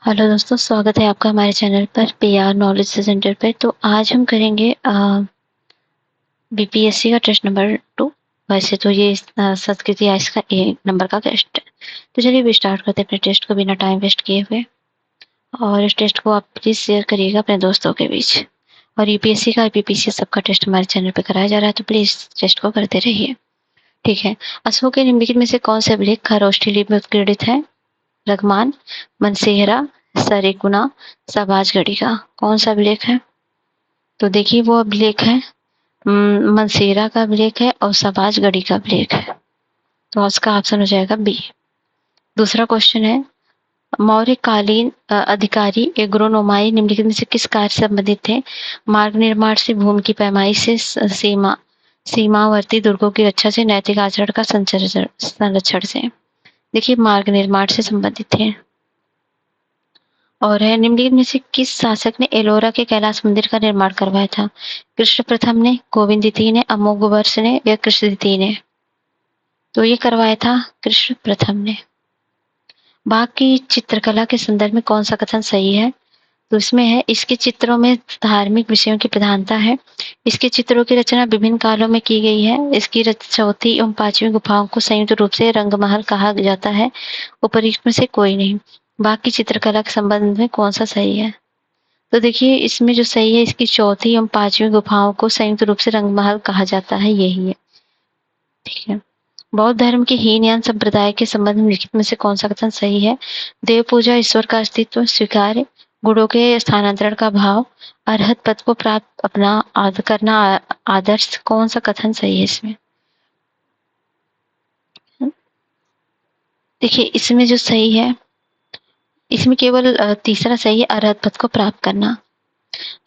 Hello दोस्तों, स्वागत है आपका हमारे चैनल पर पीआर नॉलेज सेंटर पे। तो आज हम करेंगे बीपीएससी का टेस्ट नंबर 2। वैसे तो ये संस्कृत या इसका ए नंबर का टेस्ट है। तो चलिए भी स्टार्ट करते हैं अपने टेस्ट को बिना टाइम वेस्ट किए हुए। और इस टेस्ट को आप प्लीज़ शेयर करिएगा अपने दोस्तों के बीच। और यूपीएससी का बीपीएससी सबका टेस्ट हमारे चैनल पे कराया जा रहा है, तो प्लीज़ टेस्ट को करते रहिए। ठीक है। अश्वों के निम्नलिखित में से कौन सा अभिलेख खरोष्ठी लिपि में उत्कीर्णित है? रगमान, मनसेहरा, सरेगुना, सबाजगढ़ी का कौन सा अभिलेख है? तो देखिए वो अभिलेख है मनसेरा का अभिलेख है और सबाजगढ़ी का अभिलेख है। तो उसका ऑप्शन हो जाएगा बी। दूसरा क्वेश्चन है, मौर्यकालीन अधिकारी एग्रोनोमाई निम्नलिखित में से किस कार्य से संबंधित थे? मार्ग निर्माण से, भूमि की पैमाई से, सीमावर्ती दुर्गों की रक्षा से, नैतिक आचरण का संरक्षण से। देखिए मार्ग निर्माण से संबंधित थे। और है निम्नलिखित में से किस शासक ने एलोरा के कैलाश मंदिर का निर्माण करवाया था? कृष्ण प्रथम ने, गोविंद द्वितीय ने, अमोघवर्ष ने या कृष्ण द्वितीय ने? तो ये करवाया था कृष्ण प्रथम ने। बाघ की चित्रकला के संदर्भ में कौन सा कथन सही है? तो इसमें है, इसके चित्रों में धार्मिक विषयों की प्रधानता है। इसके चित्रों की रचना विभिन्न कालों में की गई है। इसकी चौथी एवं पांचवी गुफाओं को संयुक्त रूप से रंगमहल कहा जाता है। उपर्युक्त में से कोई नहीं। बाघ की चित्रकला के संबंध में कौन सा सही है? तो देखिए इसमें जो सही है, इसकी चौथी एवं पांचवी गुफाओं को संयुक्त रूप से रंगमहल कहा जाता है, यही है। ठीक है। बौद्ध धर्म के हीनयान संप्रदाय के संबंध में लिखित में से कौन सा कथन सही है? देव पूजा, ईश्वर का अस्तित्व स्वीकार्य, गुणों के स्थानांतरण का भाव, अरहत पद को प्राप्त अपना करना आदर्श, कौन सा कथन सही है इसमें? देखिए इसमें जो सही है, इसमें केवल तीसरा सही है, अरहत पद को प्राप्त करना।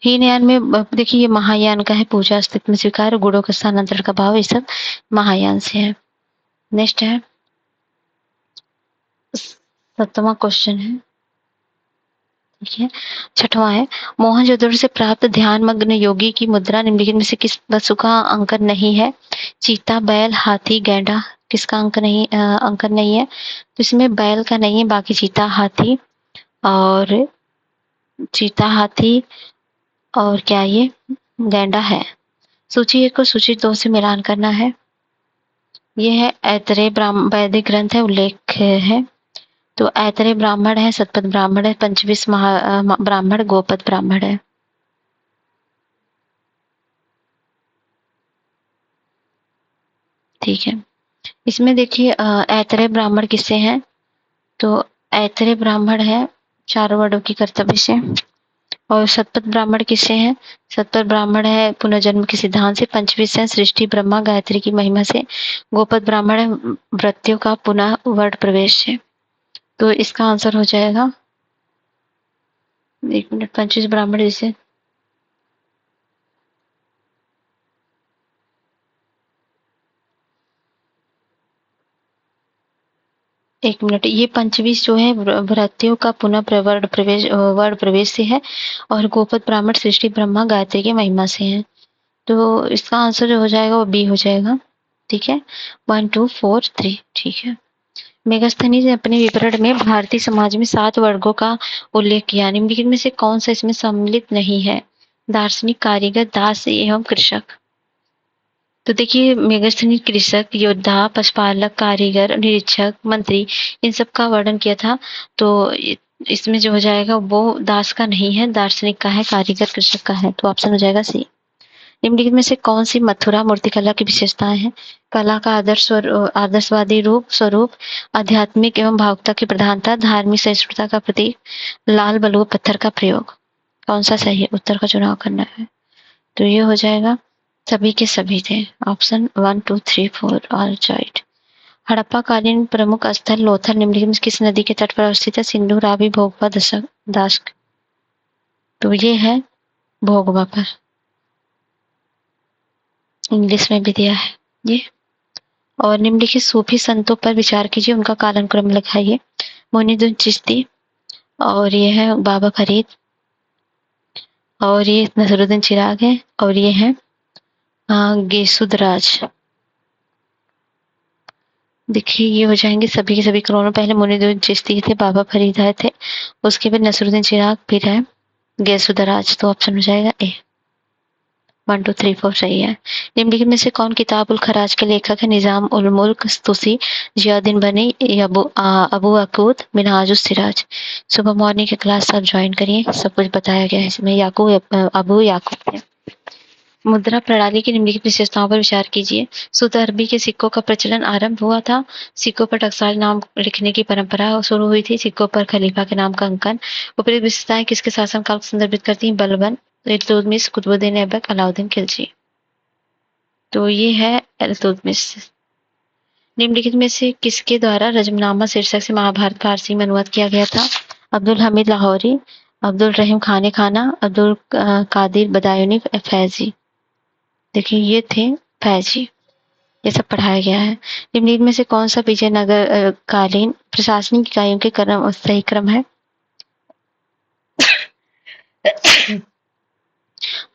हीनयान में देखिए ये महायान का है, पूजा अस्तित्व में स्वीकार, गुणों का स्थानांतरण का भाव, ये सब महायान से है। नेक्स्ट है 7वां क्वेश्चन है। ठीक है। 6वां है, मोहनजोदड़ो से प्राप्त ध्यानमग्न योगी की मुद्रा निम्नलिखित में से किस वस्तु का अंकन नहीं है? चीता, बैल, हाथी, गैंडा, किसका अंकन नहीं है? तो इसमें बैल का नहीं है, बाकी चीता, हाथी और और क्या ये गैंडा है। सूची 1 को सूची 2 से मिलान करना है। ये है ऐतरेय वैदिक ग्रंथ है, उल्लेख है। तो ऐतरेय ब्राह्मण है, शतपथ ब्राह्मण है, पंचविश ब्राह्मण, गोपद ब्राह्मण है। ठीक है। इसमें देखिए ऐतरेय ब्राह्मण किससे हैं? तो ऐतरेय ब्राह्मण है चारों वर्णों की कर्तव्य से। और शतपथ ब्राह्मण किससे हैं? शतपथ ब्राह्मण है पुनर्जन्म के सिद्धांत से। पंचविश है सृष्टि ब्रह्मा गायत्री की महिमा से। गोपद ब्राह्मण है मृत्यु का पुनः वर्ण प्रवेश से। तो इसका आंसर हो जाएगा, 1 मिनट, पंचविश ब्राह्मण जैसे 1 मिनट, ये पंचविश जो है भृत्यों का पुनः वर्ण प्रवेश से है। और गोपद ब्राह्मण सृष्टि ब्रह्मा गायत्री की महिमा से है। तो इसका आंसर जो हो जाएगा वो बी हो जाएगा। ठीक है। 1 2 4 3। ठीक है। मेगास्थनीज ने अपने विवरण में भारतीय समाज में 7 वर्गों का उल्लेख किया। निम्नलिखित में से कौन सा इसमें सम्मिलित नहीं है? दार्शनिक, कारीगर, दास एवं कृषक। तो देखिए मेगास्थनीज कृषक, योद्धा, पशुपालक, कारीगर, निरीक्षक, मंत्री, इन सब का वर्णन किया था। तो इसमें जो हो जाएगा वो दास का नहीं है, दार्शनिक का है, कारीगर, कृषक का है। तो ऑप्शन हो जाएगा सी। निम्नलिखित में से कौन सी मथुरा मूर्तिकला की विशेषताएं हैं? कला का आदर्शवादी रूप स्वरूप, आध्यात्मिक एवं भावुकता की प्रधानता, धार्मिक सहिष्णुता का प्रतीक, लाल बलुआ पत्थर का प्रयोग। कौन सा सही है? उत्तर का चुनाव करना है। तो ये हो जाएगा सभी के सभी थे। Option 1 2 3 4 all right. हड़प्पा कालीन प्रमुख स्थल लोथल निम्नलिखित में किस नदी के तट पर अवस्थित है? सिंधु, रावी, भोगवा, दास्क। तो ये है भोगवा पर। इंग्लिश में भी दिया है ये। और निम्नलिखित सूफी संतों पर विचार कीजिए, उनका कालानुक्रम लिखाइए। मोइनुद्दीन चिश्ती, और ये है बाबा फरीद, और ये नसरुद्दीन चिराग है, और ये है गेसुदराज। देखिए ये हो जाएँगे सभी के सभी करोड़ों। पहले मुनीदुद्दीन चिश्ती थे, बाबा फरीद आए थे, उसके बाद नसरुद्दीन चिराग, फिर है गैसुदराज। तो ऑप्शन हो जाएगा ए। 1, 2, 3, 4 सही है। निम्नलिखित में से कौन किताब उल खराज के लेखक है? निजाम उल मुल्क तुसी, जियाउद्दीन बनी या अबू अकूद, मिनहाजुस सिराज। सुबह मॉर्निंग की क्लास आप ज्वाइन करिए, सब कुछ बताया गया है इसमें। अबू याकूब है। मुद्रा प्रणाली की निम्नलिखित विशेषताओं पर विचार कीजिए। शुद्ध अरबी के सिक्कों का प्रचलन आरंभ हुआ था। सिक्कों पर टकसाल नाम लिखने की परंपरा शुरू हुई थी। सिक्कों पर खलीफा के नाम का अंकन। उपरोक्त विशेषताएं किसके शासनकाल को संदर्भित करती हैं? बलबन, इल्तुतमिश, कुतुबुद्दीन ऐबक, अलाउद्दीन खिलजी। तो ये है इल्तुतमिश। निम्नलिखित में से किसके द्वारा रजमनामा शीर्षक से महाभारत फारसी में अनुवाद किया गया था? अब्दुल हमीद लाहौरी, अब्दुल रहीम खाने खाना, अब्दुल कादिर बदायूनी, फैजी। देखिए ये थे फैजी। ये सब पढ़ाया गया है। निम्नलिखित में से कौन सा विजयनगर कालीन प्रशासनिक इकाइयों के क्रम सही क्रम है?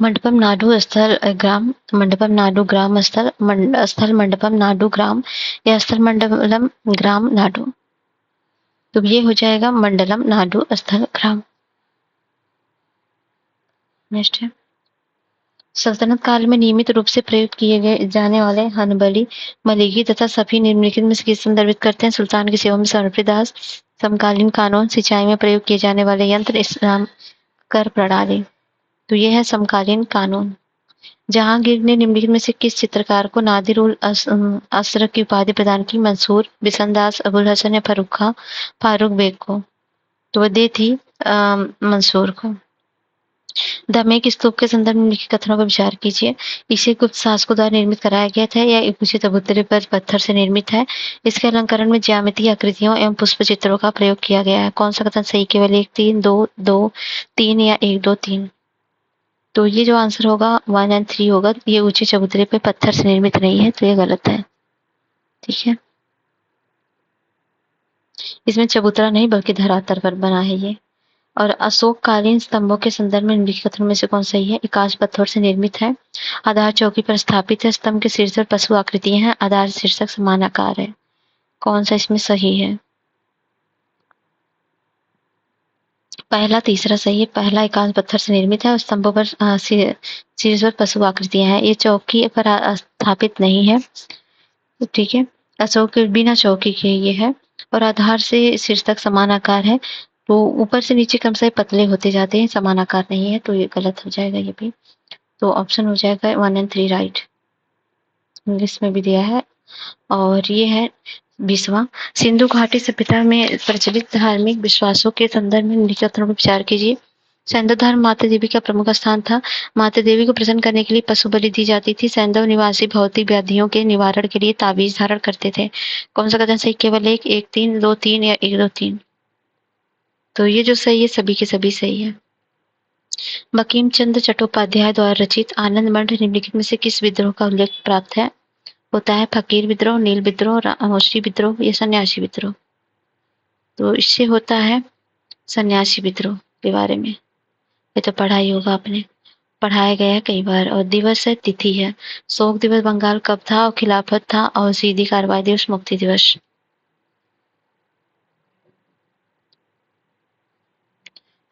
मंडपम नाडु स्थल ग्राम, मंडपम नाडु ग्राम स्थल, स्थल मंडपम नाडु ग्राम या स्थल मंडलम ग्राम नाडु। तो ये हो जाएगा मंडलम नाडु स्थल ग्राम। नेक्स्ट है सल्तनत काल में नियमित रूप से प्रयुक्त किए गए जाने वाले हनबली, मलिकी तथा सफी निम्नलिखित में से किसे संदर्भित करते हैं? सुल्तान की सेवा में समर्पित दास, समकालीन कानून, सिंचाई में प्रयोग किए जाने वाले यंत्र, इस्लाम कर प्रणाली। तो यह है समकालीन कानून। जहांगीर ने निम्नलिखित में से किस चित्रकार को नादिर उल असर की उपाधि प्रदान की? मंसूर, बिसनदास, अबुल हसन या फारूक बेग को? तो वह दे थी मंसूर को। दमेक स्तूप के संदर्भ में निम्नलिखित कथनों पर विचार कीजिए। इसे गुप्त शासकों द्वारा निर्मित कराया गया था या एक ऊंचे चबूतरे पर पत्थर से निर्मित है। इसके अलंकरण में ज्यामितीय आकृतियों एवं पुष्प चित्रों का प्रयोग किया गया है। कौन सा कथन सही? केवल 1, 3, 2, 2, 3 या 1, 2, 3। तो ये जो आंसर होगा 1 एंड 3 होगा। ये ऊंचे चबूतरे पे पत्थर से निर्मित नहीं है, तो ये गलत है। ठीक है, इसमें चबूतरा नहीं बल्कि धरातल पर बना है ये। और अशोककालीन स्तंभों के संदर्भ में निम्नलिखित कथनों में से कौन सही है? एकांश पत्थर से निर्मित है, आधार चौकी पर स्थापित है, स्तंभ के शीर्ष पर पशु आकृतियां हैं, आधार शीर्षक समान आकार है। कौन सा इसमें सही है? पहला तीसरा सही है। पहला एकांश पत्थर से निर्मित है और स्तंभों पर शीर्ष पर पशु आकृतियां हैं। ये चौकी पर स्थापित नहीं है। ठीक है, अशोक के बिना चौकी के ये है और आधार से शीर्ष तक समान आकार है। तो ऊपर से नीचे क्रम से पतले होते जाते हैं, समान आकार नहीं है, तो ये गलत हो जाएगा ये भी। तो ऑप्शन हो जाएगा 1 एंड 3 राइट। इंग्लिश में भी दिया है। और ये है 20वां। सिंधु घाटी सभ्यता में प्रचलित धार्मिक विश्वासों के संदर्भ में निम्नलिखित कथनों पर विचार कीजिए। सैंधव धर्म माता देवी का प्रमुख स्थान था। माता देवी को प्रसन्न करने के लिए पशु बलि दी जाती थी। सैंधव निवासी भौतिक व्याधियों के निवारण के लिए ताबीज धारण करते थे। कौन सा कथन सही? केवल 1, 1, 3, 2, 3 या 1, 2, 3। तो ये जो सही है सभी के सभी सही है। बंकिम चंद्र चट्टोपाध्याय द्वारा रचित आनंद मठ निम्नलिखित में से किस विद्रोह का उल्लेख प्राप्त है? होता है फकीर विद्रोह, नील विद्रोह, रामोशी विद्रोह या सन्यासी विद्रोह। तो इससे होता है सन्यासी विद्रोह के बारे में। ये तो पढ़ा ही होगा आपने, पढ़ाया गया है कई बार। और दिवस है, तिथि है। शोक दिवस बंगाल कब था? और खिलाफत था। और सीधी कार्रवाई दिवस, मुक्ति दिवस।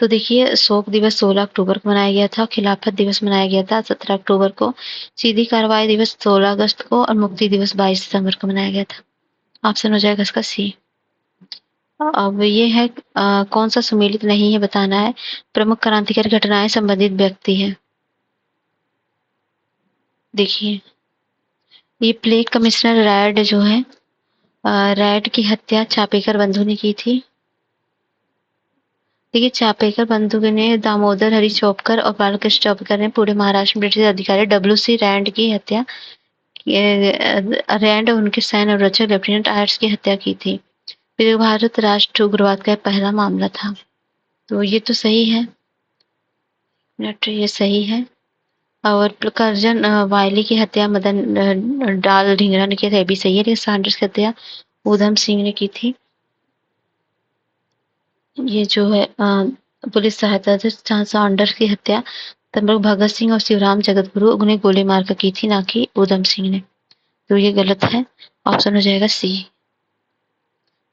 तो देखिए शोक दिवस 16 अक्टूबर को मनाया गया था, खिलाफत दिवस मनाया गया था 17 अक्टूबर को, सीधी कार्रवाई दिवस 16 अगस्त को और मुक्ति दिवस 22 दिसंबर को मनाया गया था। ऑप्शन हो जाएगा इसका सी। अब ये है कौन सा सुमेलित नहीं है बताना है। प्रमुख क्रांतिकारी घटनाएं संबंधित व्यक्ति है। देखिए ये प्लेग कमिश्नर रैड जो है, रैड की हत्या चापेकर बंधु ने की थी। देखिए चापेकर बंधु ने दामोदर हरी चौपकर और बालकृष्ण चौपकर ने पूरे महाराष्ट्र में ब्रिटिश अधिकारी डब्ल्यू.सी. रैंड की हत्या रैंड और उनके सैन्य रक्षक लेफ्टिनेंट आयर्स की हत्या की थी। फिर भारत राष्ट्र उग्रवाद का पहला मामला था। तो ये तो सही है, ये सही है। और करजन वायली की हत्या मदन डाल ढींगरा ने की थी, भी सही है। लेकिन सैंडर्स की हत्या ऊधम सिंह ने की थी। ये जो है पुलिस सहायता से सैंडर्स की हत्या तब भगत सिंह और शिवराम जगतगुरु उन्हें गोली मारकर की थी, ना कि ऊधम सिंह ने। तो ये गलत है। ऑप्शन हो जाएगा सी।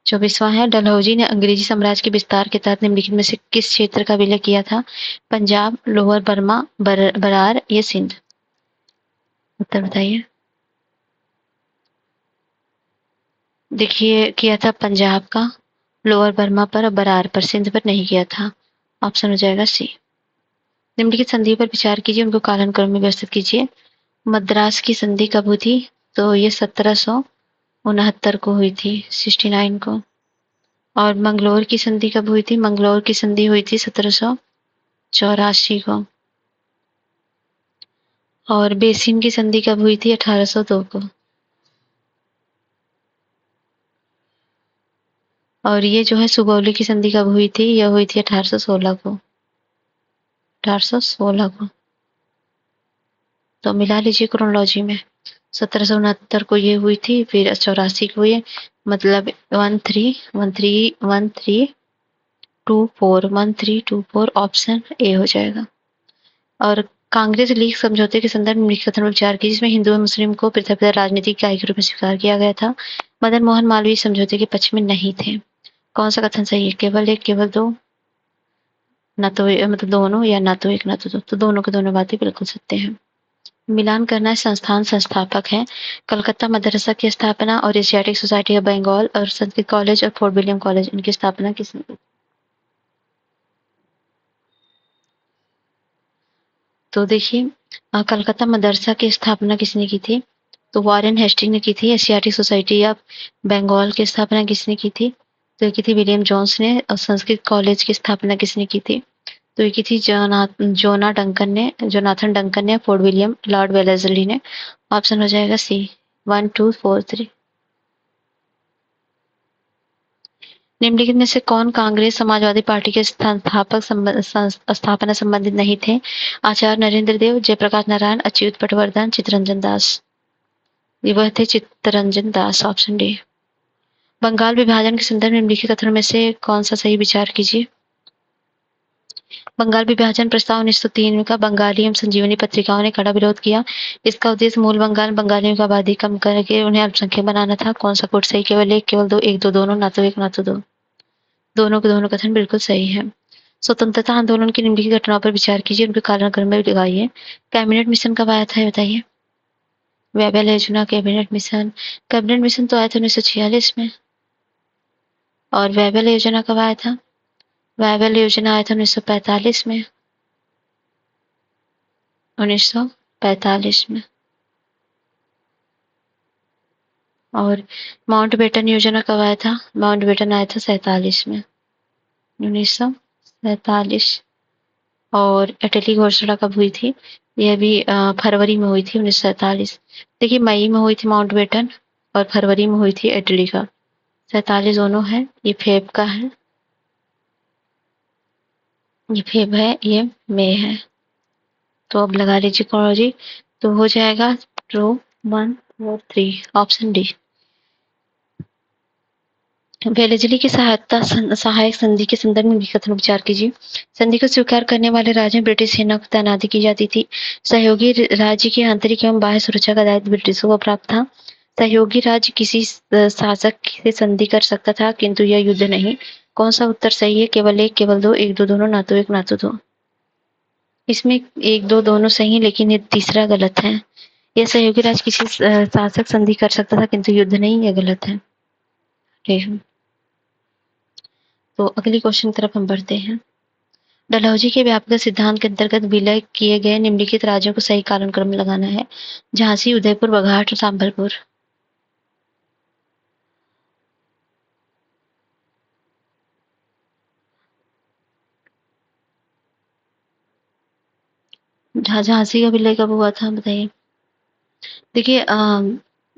24वां है, डलहौजी ने अंग्रेजी साम्राज्य के विस्तार के तहत निम्नलिखित में से किस क्षेत्र का विलय किया था? पंजाब, लोअर बर्मा, बरार या सिंध? उत्तर बताइए। देखिए, किया था पंजाब का, लोअर बर्मा पर और बरार पर, सिंध पर नहीं किया था। ऑप्शन हो जाएगा सी। निम्नलिखित संधि पर विचार कीजिए, उनको कालानुक्रम में व्यवस्थित कीजिए। मद्रास की संधि कब हुई थी? तो ये 1769 को हुई थी, 69 को। और मंगलोर की संधि कब हुई थी? मंगलोर की संधि हुई थी 1784 को। और बेसिन की संधि कब हुई थी? 1802 को। और ये जो है सुगौली की संधि कब हुई थी? यह हुई थी 1816 को। 1816 को। तो मिला लीजिए क्रोनोलॉजी में। 1769 को ये हुई थी, फिर 84 को ये, मतलब 1324 ऑप्शन ए हो जाएगा। और कांग्रेस लीग समझौते के संदर्भ में निम्नलिखित कथन पर विचार कीजिए, जिसमें हिंदू और मुस्लिम को पृथक राजनीतिक इकाई के रूप में स्वीकार किया गया था। मदन मोहन मालवीय समझौते के पक्ष में नहीं थे। कौन सा कथन सही है? केवल एक, केवल दो, ना तो मतलब दोनों, या ना तो एक ना तो दो। तो दोनों के दोनों बातें बिल्कुल सत्य हैं। मिलान करना संस्थान संस्थापक है। कलकत्ता मदरसा की स्थापना और एशियाटिक सोसाइटी ऑफ बंगाल और संस्कृत कॉलेज और फोर्ट विलियम कॉलेज, इनकी स्थापना किसने की? तो देखिए, कलकत्ता मदरसा की स्थापना किसने की थी? तो वॉरेन हेस्टिंग ने की थी। एशियाटिक सोसाइटी ऑफ बंगाल की स्थापना किसने की थी? तो ये की थी विलियम जोन्स ने। और संस्कृत कॉलेज की स्थापना किसने की थी? तो ये की थी जोनाथन डंकन ने, फोर्ट विलियम लॉर्ड वेलेस्ली ने। ऑप्शन हो जाएगा सी। 1 2 4 3। निम्नलिखित में से कौन कांग्रेस समाजवादी पार्टी के स्थापना संबंधित नहीं थे? आचार्य नरेंद्र देव, जयप्रकाश नारायण, अच्युत पटवर्धन, चित्तरंजन दास। ये वह थे चित्तरंजन दास। Option D. बंगाल विभाजन के संदर्भ में निम्नलिखित कथनों में से कौन सा सही? विचार कीजिए। बंगाल विभाजन प्रस्ताव 1903 का बंगाली एवं संजीवनी पत्रिकाओं ने कड़ा विरोध किया। इसका उद्देश्य मूल बंगाल में बंगालियों की आबादी कम करके उन्हें अल्पसंख्यक बनाना था। कौन सा कोड सही? केवल एक, केवल दो, एक दो दोनों, ना तो एक ना तो दो। दोनों के दोनों कथन बिल्कुल सही है। स्वतंत्रता आंदोलन की निम्नलिखित घटनाओं पर विचार कीजिए, उनके कालक्रम में लगाइए। कैबिनेट मिशन कब आया था, ये बताइए। वेबल योजना, कैबिनेट मिशन। कैबिनेट मिशन तो आया था 1946 में। और वेबल योजना कब आया था? वेबल योजना आया था 1945 में। 1945 में। और माउंटबेटन योजना कब आया था? माउंटबेटन आया था 47 में। 1947। और अटली घोषणा कब हुई थी? यह भी फरवरी में हुई थी, 1947। देखिए, मई में हुई थी माउंटबेटन और फरवरी में हुई थी अटली का। 47 दोनों है। ये फेब का है, ये फेब है, ये मई है। तो अब लगा लीजिए क्रोनोलॉजी। तो हो जाएगा रो 1 4 3, ऑप्शन डी। वेलेजली की सहायक संधि के संदर्भ में कथन विचार कीजिए। संधि को स्वीकार करने वाले राज्य में ब्रिटिश सेना को तैनाती की जाती थी। सहयोगी राज्य की आंतरिक एवं बाह्य सुरक्षा का दायित्व ब्रिटिशों को प्राप्त था। सहयोगी राज्य किसी शासक से संधि कर सकता था, किंतु यह युद्ध नहीं। कौन सा उत्तर सही है? केवल एक, केवल दो, एक दो दोनों, ना तो एक ना तो दो। इसमें एक दो दोनों सही है, लेकिन ये तीसरा गलत है। यह सहयोगी राज्य किसी शासक संधि कर सकता था, किंतु युद्ध नहीं, यह गलत है। ठीक है। तो अगली क्वेश्चन की तरफ हम बढ़ते हैं। डलहौजी के व्यापक सिद्धांत के अंतर्गत विलय किए गए निम्नलिखित राज्यों को सही कालानुक्रम में लगाना है। झांसी, उदयपुर, बघाट और संबलपुर। झांसी का विलय कब हुआ था, बताइए। देखिए,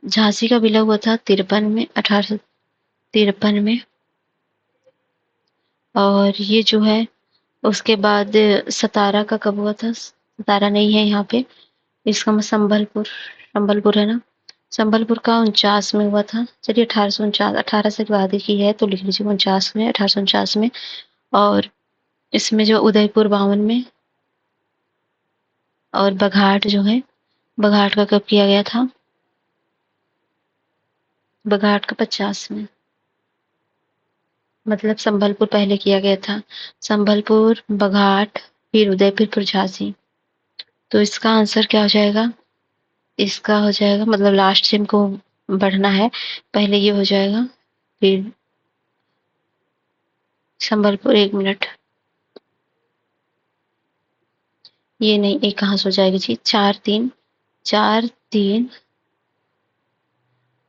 झांसी का विलय हुआ था 53 में, 1853 में। और ये जो है, उसके बाद सतारा का कब हुआ था? सतारा नहीं है यहाँ पे। इसका मतलब संबलपुर, संबलपुर है ना। संबलपुर का 49 में हुआ था। चलिए 1849, 18 से बाद की है तो लिख लीजिए 49 में, 1849 में। और इसमें जो उदयपुर 52 में। और बघाट जो है, बघाट का कब किया गया था? बघाट का 50 में। मतलब संबलपुर पहले किया गया था। संबलपुर, बघाट, फिर उदयपुर, फिर झांसी। तो इसका आंसर क्या हो जाएगा? इसका हो जाएगा मतलब लास्ट से हमको बढ़ना है। पहले ये हो जाएगा, फिर संबलपुर। 1 मिनट। ये नहीं, ये कहाँ से हो जाएगी जी? 4-3, 4-3,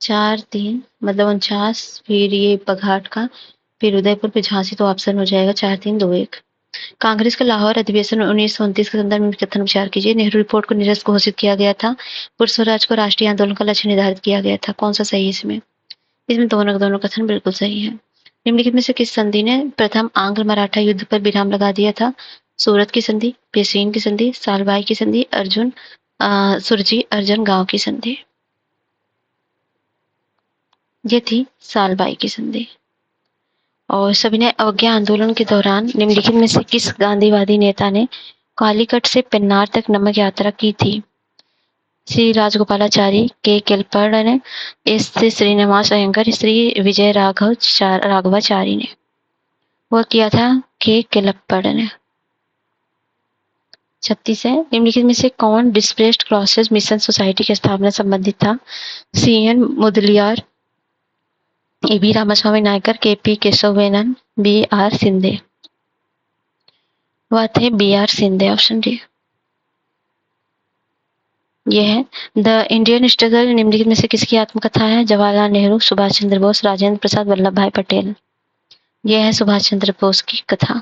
4-3 मतलब 49, फिर ये बघाट का, फिर उदयपुर, फिर झांसी। तो ऑप्शन हो जाएगा 4-3-2-1। कांग्रेस का लाहौर अधिवेशन 1929 के संदर्भ में कथन विचार कीजिए। नेहरू रिपोर्ट को निरस्त घोषित किया गया था। पुरुष स्वराज को राष्ट्रीय आंदोलन का लक्ष्य निर्धारित किया गया था। कौन सा सही है इसमें? इसमें दोनों के दोनों कथन बिल्कुल सही है। निम्नलिखित में से किस संधि ने प्रथम आंग्ल मराठा युद्ध पर विराम लगा दिया था? सूरत की संधि, पेशवीन की संधि, सालबाई की संधि, सुरजी अर्जन गांव की संधि। ये थी सालबाई की संधि। और सविनय अवज्ञा आंदोलन के दौरान निम्नलिखित में से किस गांधीवादी नेता ने कालीकट से पेन्नार तक नमक यात्रा की थी? श्री राजगोपालाचारी, के केलप्पड़, एस श्रीनिवास अयंगर, श्री विजय राघवाचारी ने। वह किया था के केलप्पड़ ने। 36 है। निम्नलिखित में से कौन डिस्प्लेस्ड क्लासेस मिशन सोसाइटी की स्थापना संबंधित था? C N. Mudaliar, A B. Ramaswamy Naicker, K P. Kesavamenon, B R. Shinde. वह थे बी.आर. सिंधे। Option D. ये है द इंडियन स्ट्रगल निम्नलिखित में से किसकी आत्मकथा है? जवाहरलाल नेहरू, सुभाष चंद्र बोस, राजेंद्र प्रसाद, वल्लभ भाई पटेल। यह है सुभाष चंद्र बोस की कथा।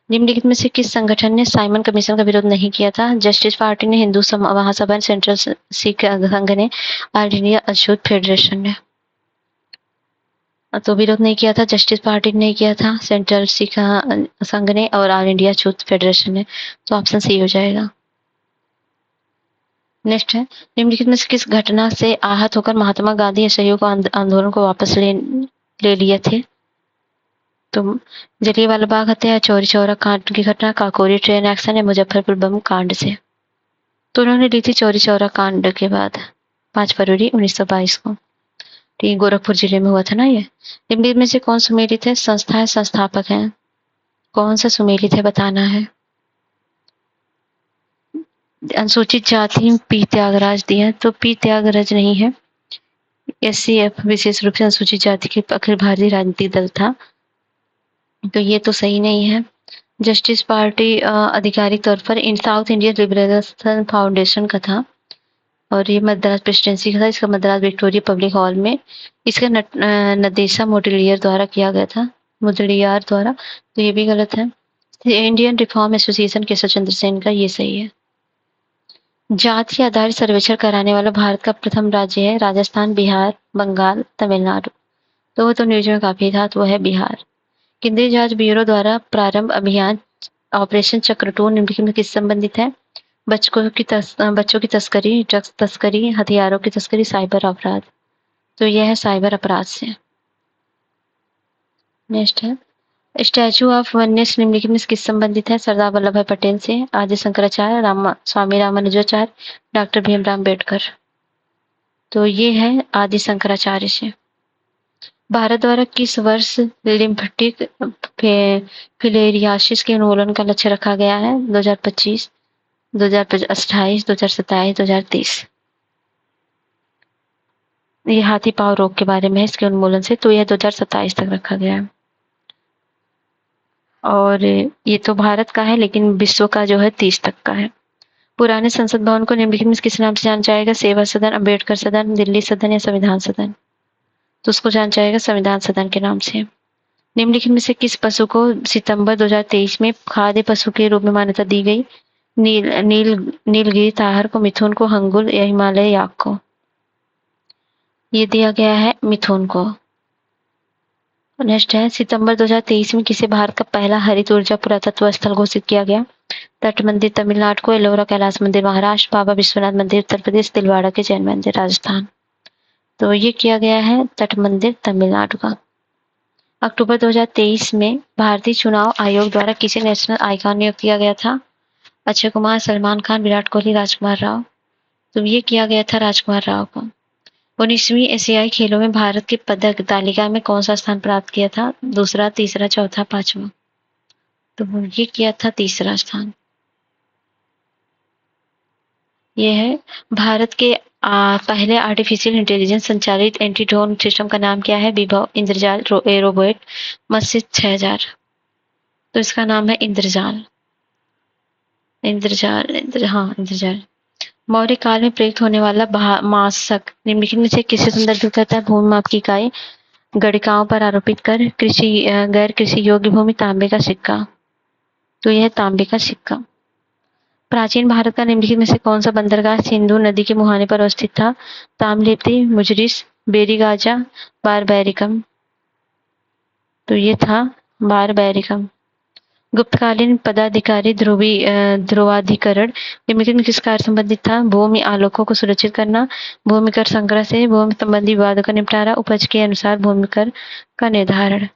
निम्नलिखित में से किस संगठन ने साइमन कमीशन का विरोध नहीं किया था? जस्टिस पार्टी ने, हिंदू महासभा, सेंट्रल सिख संघ ने, ऑल इंडिया अछूत फेडरेशन ने। तो विरोध नहीं किया था, जस्टिस पार्टी ने नहीं किया था, सेंट्रल सिख संघ ने और ऑल इंडिया अछूत फेडरेशन ने। तो ऑप्शन सी हो जाएगा। नेक्स्ट है, निम्नलिखित में से किस घटना से आहत होकर महात्मा गांधी असहयोग आंदोलन को वापस ले लिए थे? तो जलियांवाला बाग हत्या, चौरी चौरा कांड की घटना, काकोरी ट्रेन एक्शन या मुजफ्फरपुर बम कांड से। तो उन्होंने ली थी चौरी चौरा कांड के बाद 5 फरवरी 1922 को। तो ये गोरखपुर जिले में हुआ था ना ये। निम्नलिखित में से कौन सुमेलित है? संस्था संस्थापक है। कौन सा सुमेलित है बताना है। अनुसूचित जाति पी त्यागराज दिया, तो पी त्यागराज नहीं है। एससीएफ विशेष रूप से अनुसूचित जाति के अखिल भारतीय राजनीतिक दल था, तो ये तो सही नहीं है। जस्टिस पार्टी आधिकारिक तौर पर इन साउथ इंडियन लिबरेशन फाउंडेशन का था और ये मद्रास प्रेसिडेंसी का था। इसका मद्रास विक्टोरिया पब्लिक हॉल में इसका निर्देशा मोडलियर द्वारा किया गया था, मुदलियार द्वारा। तो ये भी गलत है। Indian reform association Keshav Chandra Sen का, ये सही है। जाति आधारित सर्वेक्षण कराने वाला भारत का प्रथम राज्य है राजस्थान, बिहार, बंगाल, तमिलनाडु। तो वो तो न्यूज में काफी था, तो वो है बिहार। केंद्रीय जांच ब्यूरो द्वारा प्रारंभ अभियान ऑपरेशन चक्रटूर निम्नलिखित में किस संबंधित है? बच्चों की तस्करी, ड्रग्स तस्करी, हथियारों की तस्करी, साइबर अपराध। तो यह है साइबर अपराध से। नेक्स्ट है, स्टैचू ऑफ वननेस निम्नलिखित में किस संबंधित है? सरदार वल्लभ भाई पटेल से, आदि शंकराचार्य, स्वामी रामानुजाचार्य, डॉक्टर भीमराव अम्बेडकर। तो ये है आदि शंकराचार्य से। भारत द्वारा किस वर्ष लिम्फेटिक फिलेरियासिस के उन्मूलन का लक्ष्य रखा गया है? 2025, 2028, 2027, 2030। ये हाथी पांव रोग के बारे में है, इसके उन्मूलन से। तो यह 2027 तक रखा गया है। और ये तो भारत का है, लेकिन विश्व का जो है 30 तक का है। पुराने संसद भवन को निम्नलिखित में किस नाम से जाना जाएगा? सेवा सदन, अम्बेडकर सदन, दिल्ली सदन या संविधान सदन। तो उसको जाना जाएगा संविधान सदन के नाम से। निम्नलिखित में से किस पशु को सितंबर 2023 में खाद्य पशु के रूप में मान्यता दी गई? नीलगिरी ताहर को, मिथुन को, हंगुल या हिमालय याक को। ये दिया गया है मिथुन को। नेक्स्ट है, सितंबर 2023 में किसे भारत का पहला हरित ऊर्जा पुरातत्व स्थल घोषित किया गया? तट मंदिर तमिलनाडु को, एलोरा कैलाश मंदिर महाराष्ट्र, बाबा विश्वनाथ मंदिर उत्तर प्रदेश, तिलवाड़ा के जैन मंदिर राजस्थान। तो ये किया गया है तट मंदिर तमिलनाडु का। अक्टूबर 2023 में भारतीय चुनाव आयोग द्वारा किसे नेशनल आइकॉन नियुक्त किया गया था? अक्षय कुमार, सलमान खान, विराट कोहली, राजकुमार राव। तो ये किया गया था राजकुमार राव को। 19वीं एशियाई खेलों में भारत के पदक तालिका में कौन सा स्थान प्राप्त किया था? दूसरा, तीसरा, चौथा, पांचवा? तो ये किया था तीसरा स्थान। ये है भारत के पहले आर्टिफिशियल इंटेलिजेंस संचालित एंटी ड्रोन सिस्टम का नाम क्या है? विभव, इंद्रजाल, रोबोट, मस्जिद 6000। तो इसका नाम है इंद्रजाल। इंद्रजाल। मौर्य काल में प्रयुक्त होने वाला मासक निम्नलिखित में से किसे संदर्भित करता है? भूमि माप की इकाई, गणिकाओं पर आरोपित कर, गैर कृषि योग्य भूमि, तांबे का सिक्का। तो यह तांबे का सिक्का। प्राचीन भारत का निम्नलिखित में से कौन सा बंदरगाह सिंधु नदी के मुहाने पर अवस्थित था? ताम्रलिप्ति, मुजरिस, बेरीगाजा, बारबैरिकम। तो ये था बारबैरिकम। गुप्तकालीन पदाधिकारी ध्रुवाधिकरण निम्नलिखित में किस कार्य संबंधित था? भूमि आलोकों को सुरक्षित करना, भूमि कर संग्रह से, भूमि संबंधी विवादों का निपटारा, उपज के अनुसार भूमि कर का निर्धारण।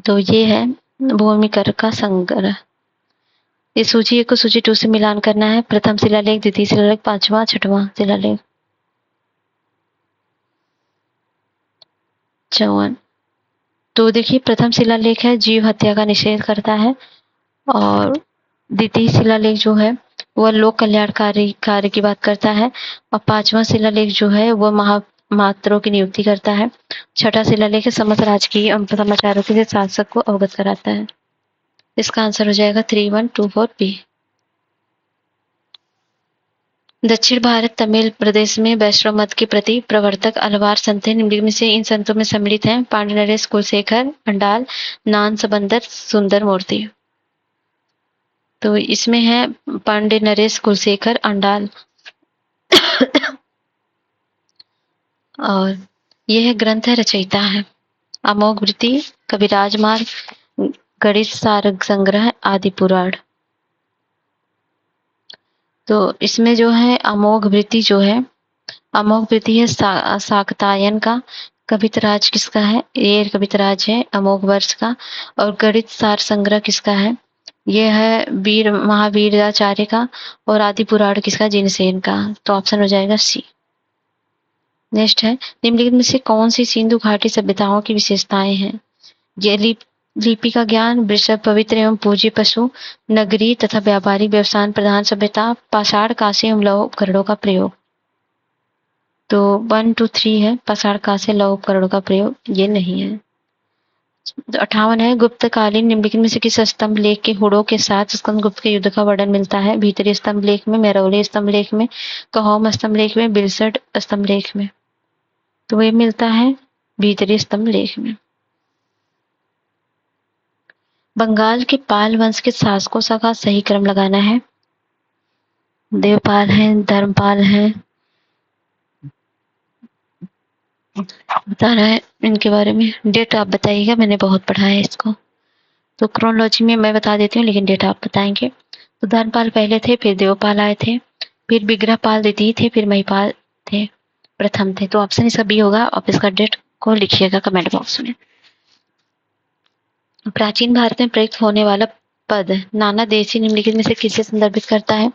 तो ये है भूमि कर का संग्रह। इस सूची को सूची 2 से मिलान करना है। प्रथम शिलालेख, द्वितीय शिलालेख, पांचवा, छठवां शिलालेख। 54। तो देखिए प्रथम शिलालेख है जीव हत्या का निषेध करता है, और द्वितीय शिलालेख जो है वह लोक कल्याणकारी कार्य की बात करता है, और पांचवा शिलालेख जो है वह महामात्रों की नियुक्ति करता है। छठा शिलालेख समस्त राजकीय समाचारों के शासक को अवगत कराता है। इसका आंसर हो जाएगा 3124 बी। दक्षिण भारत तमिल प्रदेश में वैष्णव मत के प्रति प्रवर्तक अलवार संत हैं। निम्नलिखित में से इन संतों में सम्मिलित हैं? पांडे नरेश, कुलशेखर, अंडाल, नान सबंदर, सुंदर मूर्ति। तो इसमें है पांडे नरेश, कुलशेखर, अंडाल। और यह ग्रंथ है रचयिता है अमोघ वृत्ति, कविराज मार्ग, गणित सार संग्रह, आदि पुराण। तो इसमें जो है अमोघ वृत्ति जो है, अमोघ वृत्ति है शाकतायन का। कवितराज किसका है? ये कवितराज है अमोघ वर्ष का। और गणित सार संग्रह किसका है? ये है वीर महावीराचार्य का। और आदि पुराण किसका? जिनसेन का। तो ऑप्शन हो जाएगा सी। नेक्स्ट है निम्नलिखित में से कौन सी सिंधु घाटी सभ्यताओं की विशेषताएं हैं? ये लिपि का ज्ञान, वृषभ पवित्र एवं पूज्य पशु, नगरीय तथा व्यापारिक व्यवसाय प्रधान सभ्यता, पाषाण कांस्य एवं लौह उपकरणों का प्रयोग। तो 1 2 3 है पाषाण कांस्य लौह उपकरणों का प्रयोग, ये नहीं है। 58 है गुप्तकालीन निम्नलिखित में से किस स्तंभ लेख के हुड़ों के साथ स्कंदगुप्त के युद्ध का वर्णन मिलता है? भीतरी स्तंभ लेख में, मेरौली स्तंभ लेख में, कहोम स्तंभ लेख में, बिलसट स्तंभ लेख में। तो ये मिलता है भीतरी स्तंभ लेख में। बंगाल के पाल वंश के शासकों का सही क्रम लगाना है। देवपाल है, धर्मपाल है, बताना है इनके बारे में। डेट आप बताइएगा, मैंने बहुत पढ़ा है इसको। तो क्रोनोलॉजी में मैं बता देती हूँ, लेकिन डेट आप बताएंगे। तो धर्मपाल पहले थे, फिर देवपाल आए थे, फिर विग्रहपाल द्वितीय थे, फिर महिपाल थे प्रथम थे। तो ऑप्शन इसका बी होगा। आप इसका डेट को लिखिएगा कमेंट बॉक्स में। प्राचीन भारत में प्रयुक्त होने वाला पद नाना देशी निम्नलिखित में से किसे संदर्भित करता है?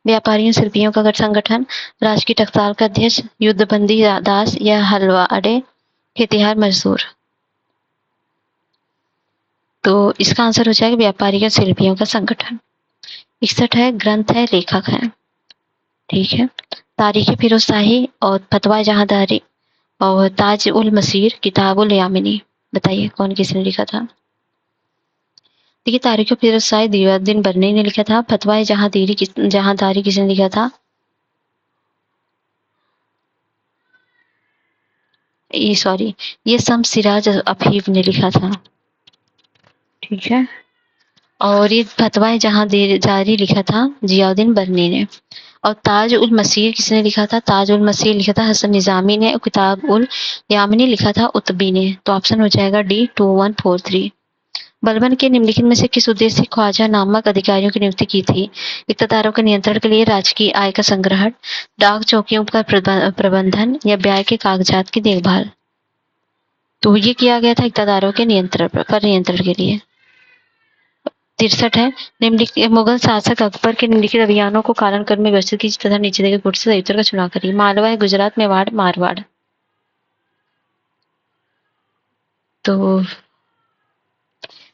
व्यापारियों शिल्पियों का संगठन, राजकीय टकसाल का अध्यक्ष, युद्धबंदी दास, या हलवाड़े खेतिहार मजदूर। तो इसका आंसर हो जाएगा व्यापारियों शिल्पियों का संगठन। 61 है ग्रंथ है लेखक है, ठीक है। तारीख फिरोज शाही और फतवा जहांदारी और ताज उल मसीर, किताब उल यामिनी। बताइए कौन किसने लिखा था? देखिए तारीख फिरोज शाही दियाउद्दीन बरनी ने लिखा था। फतवा जहांदारी किसने लिखा था? ये शम्स सिराज अफीफ ने लिखा था, ठीक है। और ये फतवा जहांदारी लिखा था जियाउद्दीन बरनी ने। और ताज उल मसीर किसने लिखा था? ताज उल मसीर लिखा था हसन निजामी ने। और किताब उल यामिनी लिखा था उतबी ने। तो ऑप्शन हो जाएगा डी 2143। बलबन के निम्नलिखित में से किस उद्देश्य से ख्वाजा नामक अधिकारियों की नियुक्ति की थी? इक़्तिदारों के नियंत्रण के लिए, राजकीय आय का संग्रहण, डाक चौकियों का प्रबंधन, या ब्याह के कागजात की देखभाल। तो ये किया गया था इक़्तिदारों के नियंत्रण के लिए। 63 है। निम्नलिखित मुगल शासक अकबर के निम्नलिखित अभियानों को कालानुक्रम में व्यवस्थित कीजिए तथा नीचे दिए गए गुट से सही उत्तर का चुनाव करिए। मालवा है, गुजरात, मेवाड़, मारवाड़। तो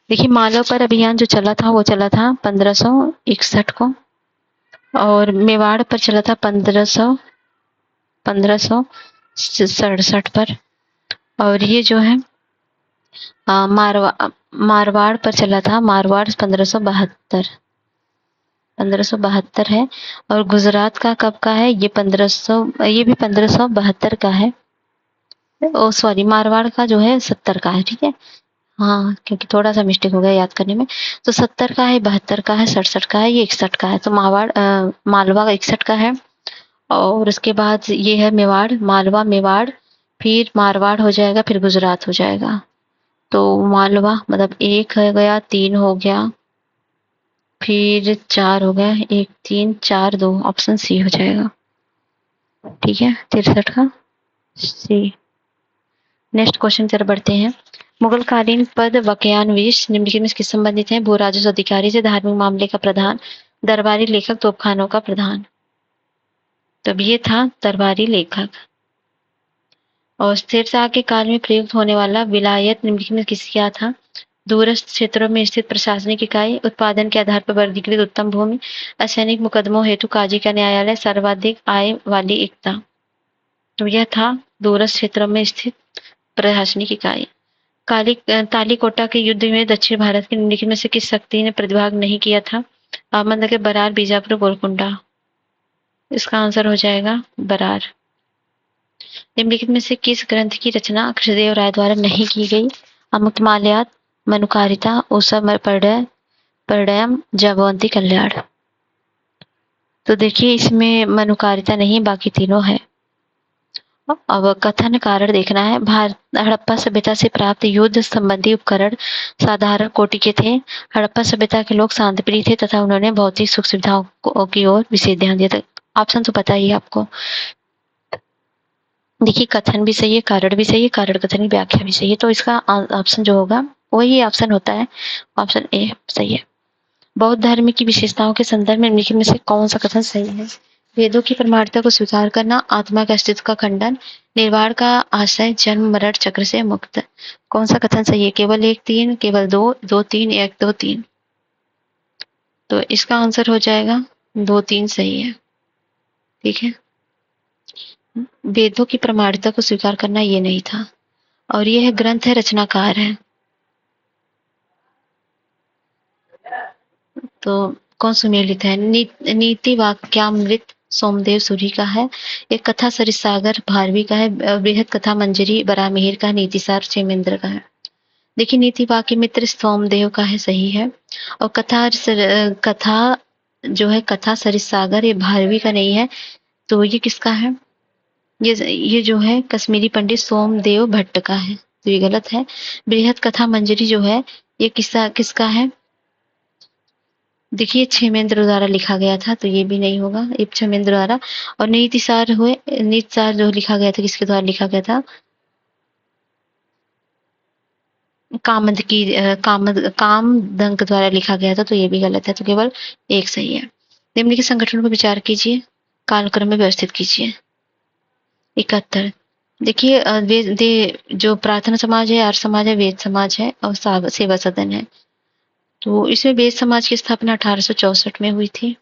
देखिए मालवा पर अभियान जो चला था वो चला था 1561 को, और मेवाड़ पर चला था 1567 पर, और ये जो है मारवाड़ पर चला था, मारवाड़ 1572 है। और गुजरात का कब का है, ये भी 1572 का है। ओ सॉरी, मारवाड़ का जो है 70 का है, ठीक है। हाँ, क्योंकि थोड़ा सा मिस्टेक हो गया याद करने में। तो 70 का है, 72 का है, 67 का है, ये 61 का है। तो मालवा 61 का है। और उसके बाद ये है मेवाड़, मालवा, मेवाड़, फिर मारवाड़ हो जाएगा, फिर गुजरात हो जाएगा। तो मालवा मतलब 1 हो गया, 3 हो गया, फिर 4 हो गया, 1 3 4 2, ऑप्शन सी हो जाएगा, ठीक है, 63 का सी। नेक्स्ट क्वेश्चन की तरफ बढ़ते हैं। मुगलकालीन पद वाक्यांश निम्नलिखित में किससे संबंधित है? भू राजस्व अधिकारी से, धार्मिक मामले का प्रधान, दरबारी लेखक, तोपखानों का प्रधान। तब ये था दरबारी लेखक। और शेरशाह के काल में प्रयुक्त होने वाला विलायत निम्नलिखित में किसकी क्या था? दूरस्थ क्षेत्रों में स्थित प्रशासनिक इकाई, उत्पादन के आधार पर वर्गीकृत उत्तम भूमि, असैनिक मुकदमों हेतु काजी का न्यायालय, सर्वाधिक आय वाली एकता। तो यह था दूरस्थ क्षेत्रों में स्थित प्रशासनिक इकाई। तालीकोटा के युद्ध में दक्षिण भारत के निम्नलिखित में से किस शक्ति ने प्रतिभाग नहीं किया था? अहमदनगर, बरार, बीजापुर, गोलकुंडा। इसका आंसर हो जाएगा बरार। निम्नलिखित में से किस ग्रंथ की रचना कृष्णदेव राय द्वारा नहीं की गई? अमुक्तमाल्यात, मनुकारिता, परडयम, जाबवंती कल्याण। तो देखिए इसमें मनुकारिता नहीं, बाकी तीनों है। अब कथन कारण देखना है। हड़प्पा सभ्यता से प्राप्त युद्ध संबंधी उपकरण साधारण कोटि के थे। हड़प्पा सभ्यता के लोग शांतिप्रिय थे तथा उन्होंने भौतिक सुख सुविधाओं की ओर विशेष ध्यान दिया था। ऑप्शन तो पता ही है आपको। देखिए कथन भी सही है, कारण भी सही है, कारण कथन की व्याख्या भी सही है। तो इसका ऑप्शन जो होगा वही ऑप्शन होता है, ऑप्शन ए सही है। बौद्ध धर्म की विशेषताओं के संदर्भ में निम्नलिखित में से कौन सा कथन सही है? वेदों की प्रमाणिकता को स्वीकार करना, आत्मा के अस्तित्व का खंडन, निर्वाण का आशय, जन्म मरण चक्र से मुक्त। कौन सा कथन सही है? केवल 1 3, केवल 2 2 3, 1 2 3। तो इसका आंसर हो जाएगा 2 3 सही है, ठीक है। वेदों की प्रमाणिकता को स्वीकार करना ये नहीं था। और यह ग्रंथ है, रचनाकार है। तो कौन सुमेलित है? नीति वाक्यामृत सोमदेव सूरी का है। एक कथा सरिसागर भारवी का है। बृहद कथा मंजरी बरामिहिर का है। नीतिसार क्षेमेंद्र का है। देखिए नीति वाक्य मित्र सोमदेव का है, सही है। और कथा जो है कथा सरिसागर ये भारवी का नहीं है। तो ये किसका है? ये जो है कश्मीरी पंडित सोमदेव भट्ट का है, तो ये गलत है। बृहद कथा मंजरी जो है ये किसका है? देखिए क्षेमेंद्र द्वारा लिखा गया था, तो ये भी नहीं होगा, ये क्षेमेंद्र द्वारा। और नीतिसार जो लिखा गया था, किसके द्वारा लिखा गया था? कामदंक द्वारा लिखा गया था, तो ये भी गलत है। तो केवल एक सही है। निम्नलिखित संगठनों पर विचार कीजिए, कालक्रम में व्यवस्थित कीजिए। 71। देखिए जो प्रार्थना समाज है, आर्य समाज है, वेद समाज है और सेवा सदन है। तो इसमें वेद समाज की स्थापना 1864 में हुई थी।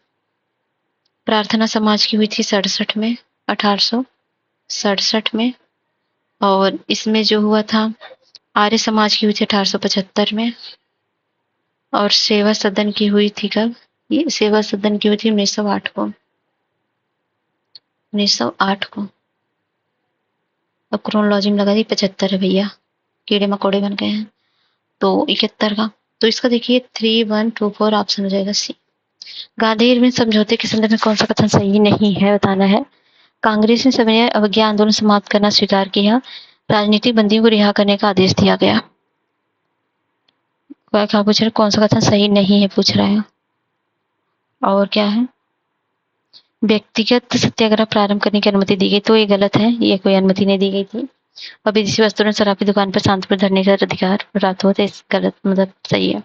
प्रार्थना समाज की हुई थी 67 में, 1867 में। और इसमें जो हुआ था आर्य समाज की हुई थी 1875 में। और सेवा सदन की हुई थी कब? ये सेवा सदन की हुई थी 1908 को। 1908 को। अब क्रोनोलॉजी में लगा दी 75 है भैया, कीड़े मकोड़े बन गए हैं। तो 71 का। तो इसका देखिए 3 1 2 4 ऑप्शन हो जाएगा सी। गांधी इरविन समझौते के संदर्भ में कौन सा कथन सही नहीं है बताना है। कांग्रेस ने सविनय अवज्ञा आंदोलन समाप्त करना स्वीकार किया। राजनीतिक बंदियों को रिहा करने का आदेश दिया गया। क्या पूछ रहे? कौन सा कथन सही नहीं है पूछ रहा है। और क्या है? व्यक्तिगत सत्याग्रह प्रारंभ करने की अनुमति दी गई, तो ये गलत है, ये कोई अनुमति नहीं दी गई थी। और विदेशी वस्तुओं शराब की दुकान पर शांतिपूर्ण धरने का अधिकार प्राप्त हुआ था, इस गलत मतलब सही है।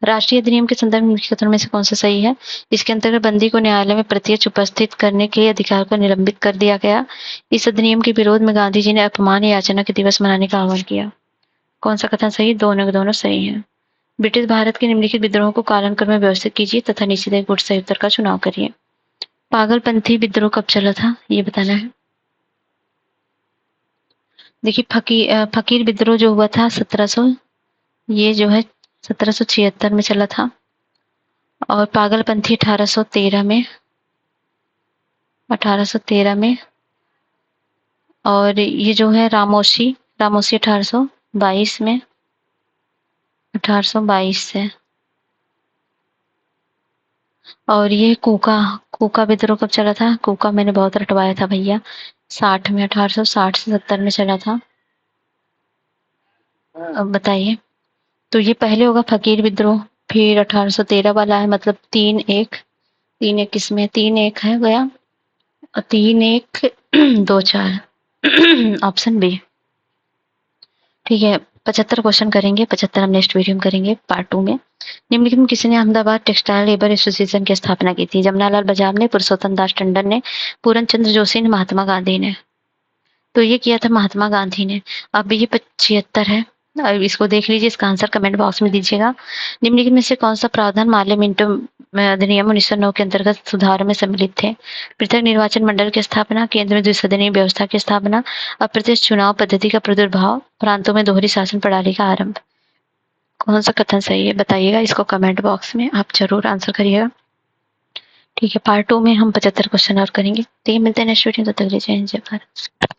राष्ट्रीय अधिनियम के संदर्भ में निम्नलिखित कथनों में से कौन सा सही है? इसके अंतर्गत बंदी को न्यायालय में प्रत्यक्ष उपस्थित करने के अधिकार को निलंबित कर दिया गया। इस अधिनियम के विरोध में गांधी जी ने अपमान याचना के दिवस मनाने का आह्वान किया। कौन सा कथन सही? दोनों के दोनों सही है। ब्रिटिश भारत के निम्नलिखित विद्रोह को कालानुक्रम में व्यवस्थित कीजिए तथा नीचे दिए गुट सही उत्तर का चुनाव करिए। पागलपंथी विद्रोह कब चला था, ये बताना है। देखिए फकीर विद्रोह जो हुआ था 1776 में चला था, और पागलपंथी 1813 में, और ये जो है रामोशी 1822 में, 1822 से। और ये कूका विद्रोह कब चला था? कूका मैंने बहुत रटवाया था भैया, 60 में, 1860 से 70 में चला था। अब बताइए। तो ये पहले होगा फकीर विद्रोह, फिर 1813 वाला है, मतलब 3-1 किसमें 3-1 है गया, और 3-1-2-4 ऑप्शन बी। ठीक है, 75 क्वेश्चन करेंगे। 75 हम नेक्स्ट वीडियो में करेंगे पार्ट 2 में। निम्नलिखित में किसने अहमदाबाद टेक्सटाइल लेबर एसोसिएशन की स्थापना की थी? जमनालाल बजाज ने, पुरुषोत्तम दास टंडन ने, पूरन चंद्र जोशी ने, महात्मा गांधी ने। तो ये किया था महात्मा गांधी ने। अब ये 75 है, अब इसको देख लीजिए, इसका आंसर कमेंट बॉक्स में दीजिएगा। निम्नलिखित में से कौन सा प्रावधान माल्य मिंटो अधिनियम 1909 के अंतर्गत सुधार में सम्मिलित थे? पृथक निर्वाचन मंडल की स्थापना, केंद्र में द्विसदनीय व्यवस्था की स्थापना, अप्रत्यक्ष चुनाव पद्धति का प्रादुर्भाव, प्रांतों में दोहरी शासन प्रणाली का आरंभ। कौन सा कथन सही है बताइएगा, इसको कमेंट बॉक्स में आप जरूर आंसर करिएगा। ठीक है, पार्ट 2 में हम 75 क्वेश्चन और करेंगे। तो ये मिलते हैं नेक्स्ट वीडियो, तब तक के लिए जय हिंद, जय भारत।